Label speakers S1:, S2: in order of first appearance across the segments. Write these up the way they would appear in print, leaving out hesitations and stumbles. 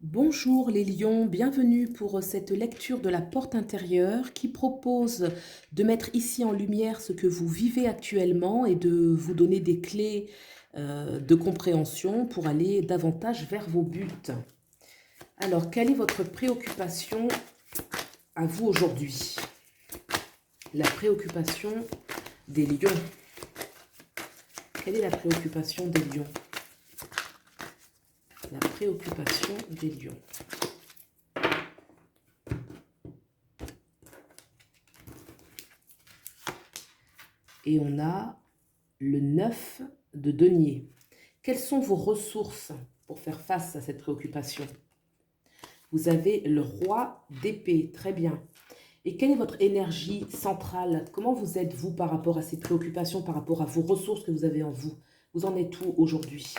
S1: Bonjour les lions, bienvenue pour cette lecture de la porte intérieure qui propose de mettre ici en lumière ce que vous vivez actuellement et de vous donner des clés de compréhension pour aller davantage vers vos buts. Alors, quelle est votre préoccupation à vous aujourd'hui? La préoccupation des lions. Quelle est la préoccupation des lions? La préoccupation des lions. Et on a le 9 de denier. Quelles sont vos ressources pour faire face à cette préoccupation? Vous avez le roi d'épée, très bien. Et quelle est votre énergie centrale? Comment vous êtes, vous, par rapport à ces préoccupations, par rapport à vos ressources que vous avez en vous? Vous en êtes où aujourd'hui?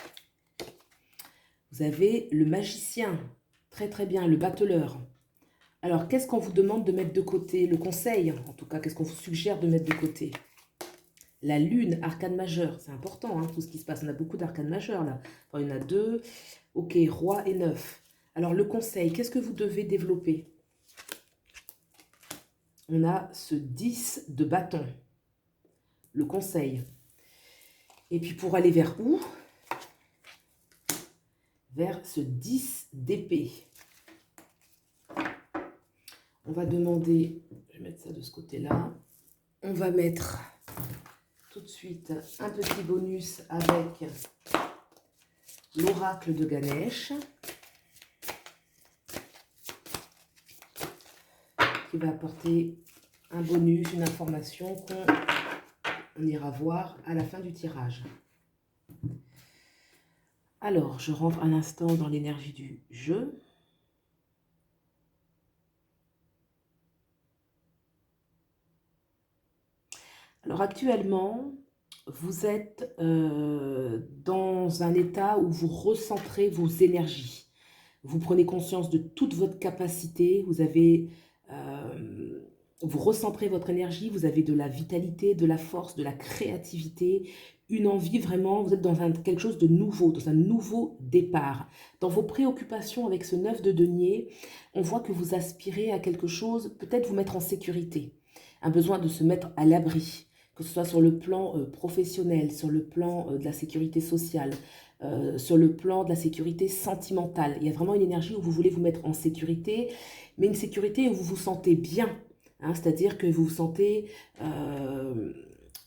S1: Vous avez le magicien, très très bien, le battleur. Alors, qu'est-ce qu'on vous demande de mettre de côté? Le conseil, en tout cas, qu'est-ce qu'on vous suggère de mettre de côté? La lune, arcane majeur, c'est important, hein, tout ce qui se passe. On a beaucoup d'arcanes majeurs là. Enfin, il y en a deux. Ok, roi et neuf. Alors, le conseil, qu'est-ce que vous devez développer? On a ce 10 de bâton. Le conseil. Et puis, pour aller vers où? Vers ce 10 d'épée. On va demander, je vais mettre ça de ce côté-là. On va mettre tout de suite un petit bonus avec l'oracle de Ganesh, qui va apporter un bonus, une information qu'on ira voir à la fin du tirage. Alors, je rentre un instant dans l'énergie du jeu. Alors, actuellement, vous êtes dans un état où vous recentrez vos énergies. Vous prenez conscience de toute votre capacité, vous recentrez votre énergie, vous avez de la vitalité, de la force, de la créativité, une envie vraiment, vous êtes dans quelque chose de nouveau, dans un nouveau départ. Dans vos préoccupations avec ce 9 de denier, on voit que vous aspirez à quelque chose, peut-être vous mettre en sécurité, un besoin de se mettre à l'abri, que ce soit sur le plan professionnel, sur le plan de la sécurité sociale, sur le plan de la sécurité sentimentale. Il y a vraiment une énergie où vous voulez vous mettre en sécurité, mais une sécurité où vous vous sentez bien, hein, c'est-à-dire que vous vous sentez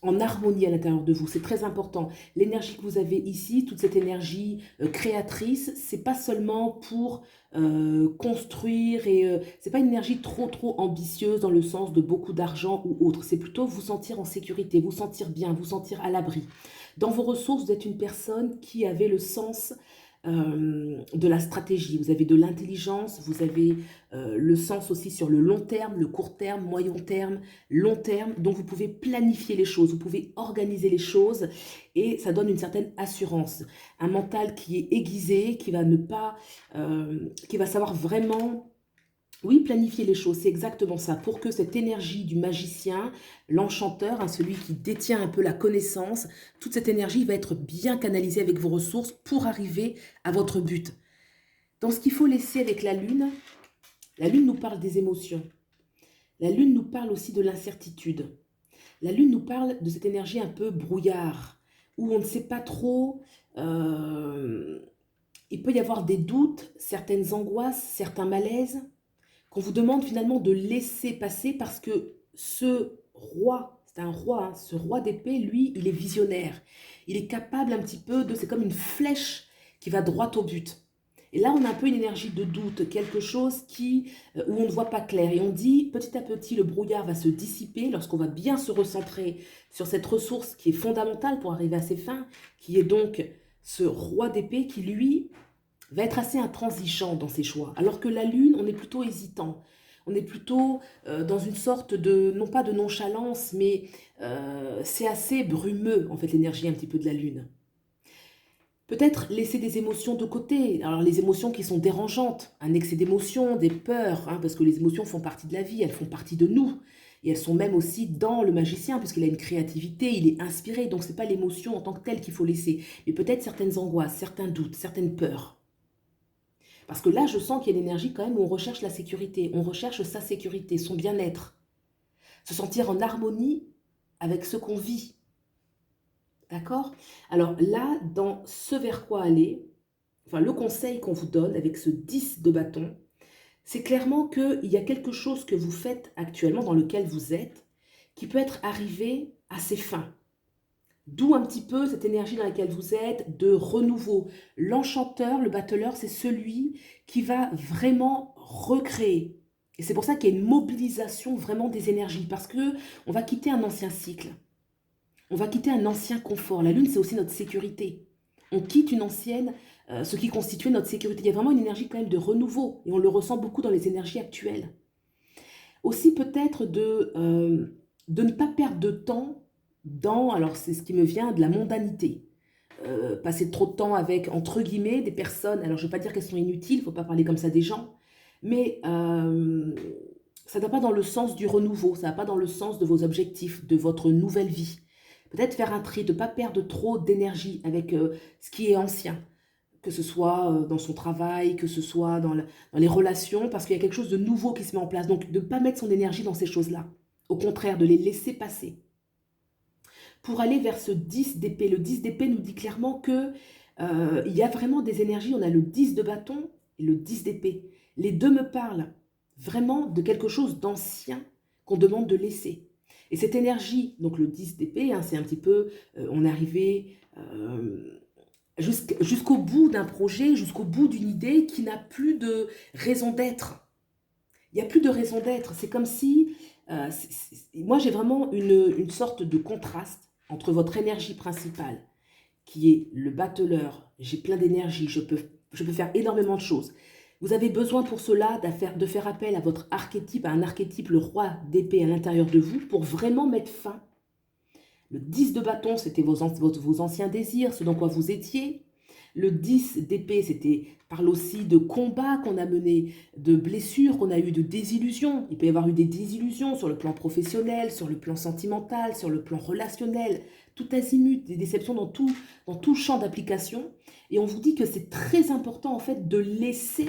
S1: en harmonie à l'intérieur de vous. C'est très important. L'énergie que vous avez ici, toute cette énergie créatrice, c'est pas seulement pour construire et c'est pas une énergie trop ambitieuse dans le sens de beaucoup d'argent ou autre. C'est plutôt vous sentir en sécurité, vous sentir bien, vous sentir à l'abri. Dans vos ressources, vous êtes une personne qui avait le sens de la stratégie, vous avez de l'intelligence, vous avez le sens aussi sur le long terme, le court terme, moyen terme, long terme, donc vous pouvez planifier les choses, vous pouvez organiser les choses et ça donne une certaine assurance. Un mental qui est aiguisé, qui va ne pas, qui va savoir vraiment. Oui, planifier les choses, c'est exactement ça. Pour que cette énergie du magicien, l'enchanteur, hein, celui qui détient un peu la connaissance, toute cette énergie va être bien canalisée avec vos ressources pour arriver à votre but. Dans ce qu'il faut laisser avec la lune nous parle des émotions. La lune nous parle aussi de l'incertitude. La lune nous parle de cette énergie un peu brouillard, où on ne sait pas trop, il peut y avoir des doutes, certaines angoisses, certains malaises, qu'on vous demande finalement de laisser passer parce que ce roi, c'est un roi, hein, ce roi d'épée, lui, il est visionnaire. Il est capable un petit peu de, c'est comme une flèche qui va droit au but. Et là, on a un peu une énergie de doute, quelque chose où on ne voit pas clair. Et on dit, petit à petit, le brouillard va se dissiper lorsqu'on va bien se recentrer sur cette ressource qui est fondamentale pour arriver à ses fins, qui est donc ce roi d'épée qui, lui, va être assez intransigeant dans ses choix. Alors que la lune, on est plutôt hésitant. On est plutôt dans une sorte de, non pas de nonchalance, mais c'est assez brumeux, en fait, l'énergie un petit peu de la lune. Peut-être laisser des émotions de côté. Alors les émotions qui sont dérangeantes, un excès d'émotions, des peurs, hein, parce que les émotions font partie de la vie, elles font partie de nous. Et elles sont même aussi dans le magicien, puisqu'il a une créativité, il est inspiré. Donc ce n'est pas l'émotion en tant que telle qu'il faut laisser, mais peut-être certaines angoisses, certains doutes, certaines peurs. Parce que là, je sens qu'il y a une énergie quand même où on recherche la sécurité, on recherche sa sécurité, son bien-être, se sentir en harmonie avec ce qu'on vit. D'accord? Alors là, dans ce vers quoi aller, enfin le conseil qu'on vous donne avec ce 10 de bâton, c'est clairement qu'il y a quelque chose que vous faites actuellement dans lequel vous êtes qui peut être arrivé à ses fins. D'où un petit peu cette énergie dans laquelle vous êtes de renouveau. L'enchanteur, le battleur, c'est celui qui va vraiment recréer. Et c'est pour ça qu'il y a une mobilisation vraiment des énergies parce que on va quitter un ancien cycle. On va quitter un ancien confort. La lune, c'est aussi notre sécurité. On quitte une ancienne, ce qui constituait notre sécurité. Il y a vraiment une énergie quand même de renouveau et on le ressent beaucoup dans les énergies actuelles. Aussi peut-être de ne pas perdre de temps dans, alors c'est ce qui me vient, de la mondanité. Passer trop de temps avec, entre guillemets, des personnes, alors je ne vais pas dire qu'elles sont inutiles, il ne faut pas parler comme ça des gens, mais ça ne va pas dans le sens du renouveau, ça ne va pas dans le sens de vos objectifs, de votre nouvelle vie. Peut-être faire un tri, de ne pas perdre trop d'énergie avec ce qui est ancien, que ce soit dans son travail, que ce soit dans les relations, parce qu'il y a quelque chose de nouveau qui se met en place. Donc, de ne pas mettre son énergie dans ces choses-là. Au contraire, de les laisser passer. Pour aller vers ce 10 d'épée, le 10 d'épée nous dit clairement que il y a vraiment des énergies. On a le 10 de bâton et le 10 d'épée. Les deux me parlent vraiment de quelque chose d'ancien qu'on demande de laisser. Et cette énergie, donc le 10 d'épée, hein, c'est un petit peu, on est arrivé jusqu'au bout d'un projet, jusqu'au bout d'une idée qui n'a plus de raison d'être. Il n'y a plus de raison d'être. C'est comme si, moi j'ai vraiment une sorte de contraste entre votre énergie principale, qui est le battleur, j'ai plein d'énergie, je peux faire énormément de choses. Vous avez besoin pour cela de faire appel à votre archétype, à un archétype, le roi d'épée à l'intérieur de vous, pour vraiment mettre fin. Le 10 de bâton, c'était vos anciens désirs, ce dans quoi vous étiez. Le 10 d'épée, c'était parle aussi de combats qu'on a menés, de blessures qu'on a eues, de désillusions. Il peut y avoir eu des désillusions sur le plan professionnel, sur le plan sentimental, sur le plan relationnel, tout azimut, des déceptions dans tout champ d'application. Et on vous dit que c'est très important en fait de laisser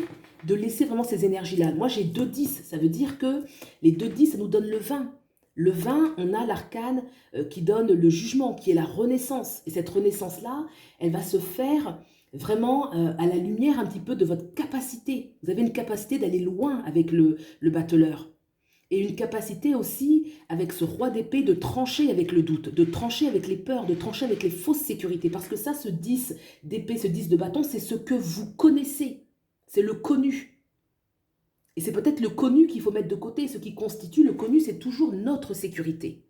S1: vraiment ces énergies-là. Moi j'ai 2 10, ça veut dire que les 2 10, ça nous donne le 20. Le 20, on a l'arcane qui donne le jugement, qui est la renaissance. Et cette renaissance-là, elle va se faire vraiment à la lumière un petit peu de votre capacité. Vous avez une capacité d'aller loin avec le battleur. Et une capacité aussi, avec ce roi d'épée, de trancher avec le doute, de trancher avec les peurs, de trancher avec les fausses sécurités. Parce que ça, ce 10 d'épée, ce 10 de bâton, c'est ce que vous connaissez. C'est le connu. Et c'est peut-être le connu qu'il faut mettre de côté. Ce qui constitue le connu, c'est toujours notre sécurité.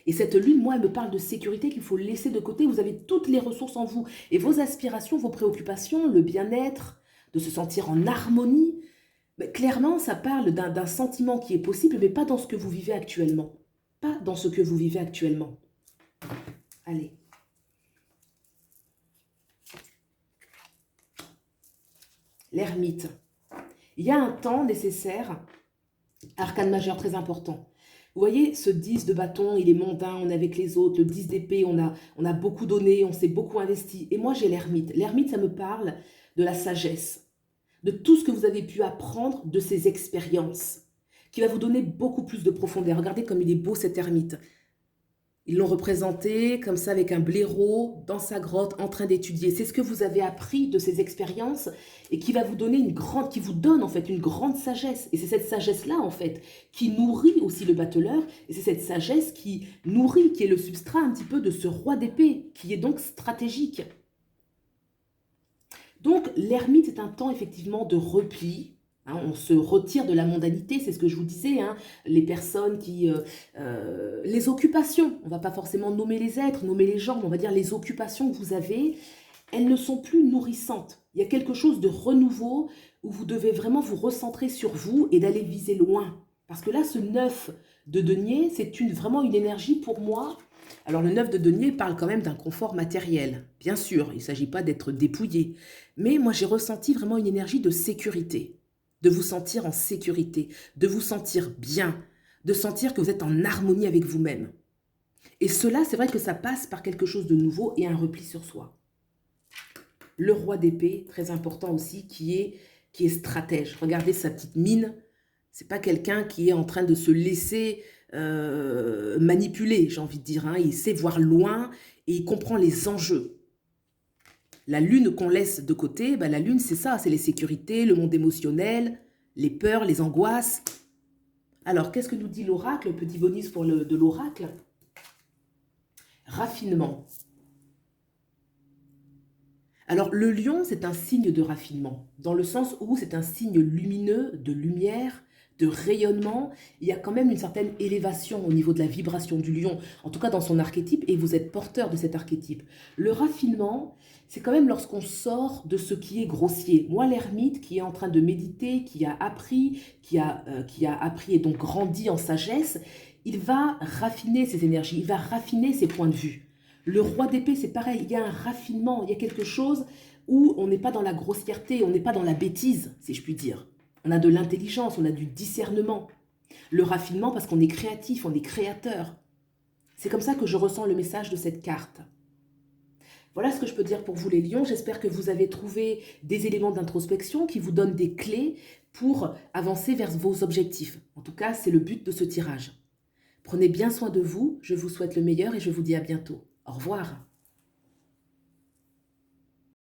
S1: Et cette lune, moi, elle me parle de sécurité qu'il faut laisser de côté. Vous avez toutes les ressources en vous. Et vos aspirations, vos préoccupations, le bien-être, de se sentir en harmonie, mais clairement, ça parle d'un sentiment qui est possible, mais pas dans ce que vous vivez actuellement. Pas dans ce que vous vivez actuellement. Allez. L'ermite. Il y a un temps nécessaire, arcane majeur très important. Vous voyez, ce 10 de bâton, il est mondain, on est avec les autres. Le 10 d'épée, on a beaucoup donné, on s'est beaucoup investi. Et moi, j'ai l'ermite. L'ermite, ça me parle de la sagesse, de tout ce que vous avez pu apprendre de ces expériences, qui va vous donner beaucoup plus de profondeur. Regardez comme il est beau cet ermite. Ils l'ont représenté comme ça avec un blaireau dans sa grotte en train d'étudier. C'est ce que vous avez appris de ces expériences et qui va vous donner qui vous donne en fait une grande sagesse. Et c'est cette sagesse-là en fait qui nourrit aussi le battleur. Et c'est cette sagesse qui nourrit, qui est le substrat un petit peu de ce roi d'épée, qui est donc stratégique. Donc l'ermite est un temps effectivement de repli. Hein, on se retire de la mondanité, c'est ce que je vous disais, hein, les personnes les occupations, on ne va pas forcément nommer les êtres, nommer les gens, mais on va dire les occupations que vous avez, elles ne sont plus nourrissantes. Il y a quelque chose de renouveau où vous devez vraiment vous recentrer sur vous et d'aller viser loin. Parce que là, ce 9 de denier, c'est vraiment une énergie pour moi. Alors le 9 de denier parle quand même d'un confort matériel. Bien sûr, il ne s'agit pas d'être dépouillé. Mais moi, j'ai ressenti vraiment une énergie de sécurité. De vous sentir en sécurité, de vous sentir bien, de sentir que vous êtes en harmonie avec vous-même. Et cela, c'est vrai que ça passe par quelque chose de nouveau et un repli sur soi. Le roi d'épée, très important aussi, qui est stratège. Regardez sa petite mine. C'est pas quelqu'un qui est en train de se laisser manipuler, j'ai envie de dire. Hein. Il sait voir loin et il comprend les enjeux. La lune qu'on laisse de côté, bah, la lune c'est ça, c'est les sécurités, le monde émotionnel, les peurs, les angoisses. Alors, qu'est-ce que nous dit l'oracle? Petit bonus pour de l'oracle. Raffinement. Alors, le lion, c'est un signe de raffinement, dans le sens où c'est un signe lumineux, de lumière, de rayonnement. Il y a quand même une certaine élévation au niveau de la vibration du lion, en tout cas dans son archétype, et vous êtes porteur de cet archétype. Le raffinement, c'est quand même lorsqu'on sort de ce qui est grossier. Moi, l'ermite qui est en train de méditer, qui a appris, qui a appris et donc grandi en sagesse, il va raffiner ses énergies, il va raffiner ses points de vue. Le roi d'épée, c'est pareil, il y a un raffinement, il y a quelque chose où on n'est pas dans la grossièreté, on n'est pas dans la bêtise, si je puis dire. On a de l'intelligence, on a du discernement. Le raffinement parce qu'on est créatif, on est créateur. C'est comme ça que je ressens le message de cette carte. Voilà ce que je peux dire pour vous les lions. J'espère que vous avez trouvé des éléments d'introspection qui vous donnent des clés pour avancer vers vos objectifs. En tout cas, c'est le but de ce tirage. Prenez bien soin de vous, je vous souhaite le meilleur et je vous dis à bientôt. Au revoir.